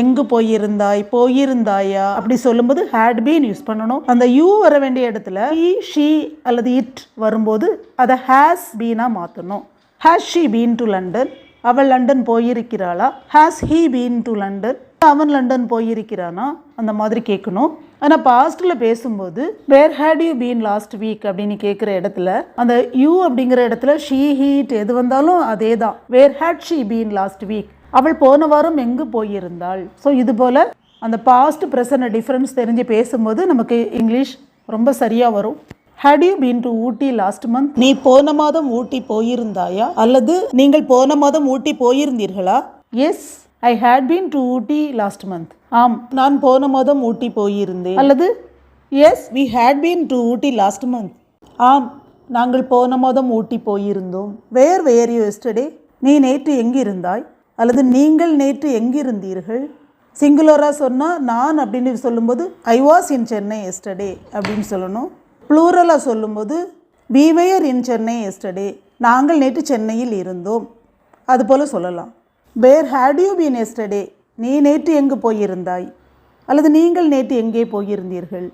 எங்கு போயிருந்தாய், போயிருந்தாயா அப்படி சொல்லும்போது had been யூஸ் பண்ணணும். அந்த யூ வர வேண்டிய இடத்துல he, she அல்லது it வரும்போது அதை has been மாற்றணும். Has she been to London? அவள் லண்டன் போயிருக்கிறாளா? Has he been to London? அவன் லண்டன் போயிருக்கிறானா? அந்த மாதிரி கேட்கணும். ஆனால் பாஸ்டில் பேசும்போது where had you been last week அப்படின்னு கேட்குற இடத்துல அந்த யூ அப்படிங்கிற இடத்துல ஷீ ஹீட் எது வந்தாலும் அதே தான். Where had she been last week, அவள் போன வாரம் எங்கு போயிருந்தாள். ஸோ இது போல் அந்த பாஸ்ட் ப்ரெசன்ட் டிஃப்ரென்ஸ் தெரிஞ்சு பேசும்போது நமக்கு இங்கிலீஷ் ரொம்ப சரியாக வரும். Had you been to Ooty last month, நீ போன மாதம் ஊட்டி போயிருந்தாயா, அல்லது நீங்கள் போன மாதம் ஊட்டி போயிருந்தீர்களா. Yes, I had been to Ooty last month, ஆம் நான் போன மாதம் ஊட்டி போயிருந்தேன். அல்லது yes we had been to Ooty last month, ஆம் நாங்கள் போன மாதம் ஊட்டி போயிருந்தோம். வேர் வேர் யூ எஸ்டர்டே, நீ நேற்று எங்கிருந்தாய், அல்லது நீங்கள் நேற்று எங்கிருந்தீர்கள். சிங்குலராக சொன்னால் நான் அப்படின்னு சொல்லும்போது I was in Chennai yesterday அப்படின்னு சொல்லணும். ப்ளூரலாக சொல்லும்போது we were in Chennai yesterday, நாங்கள் நேற்று சென்னையில் இருந்தோம், அதுபோல் சொல்லலாம். Where had you been yesterday, நீ நேற்று எங்கு போயிருந்தாய், அல்லது நீங்கள் நேற்று எங்கே போயிருந்தீர்கள்.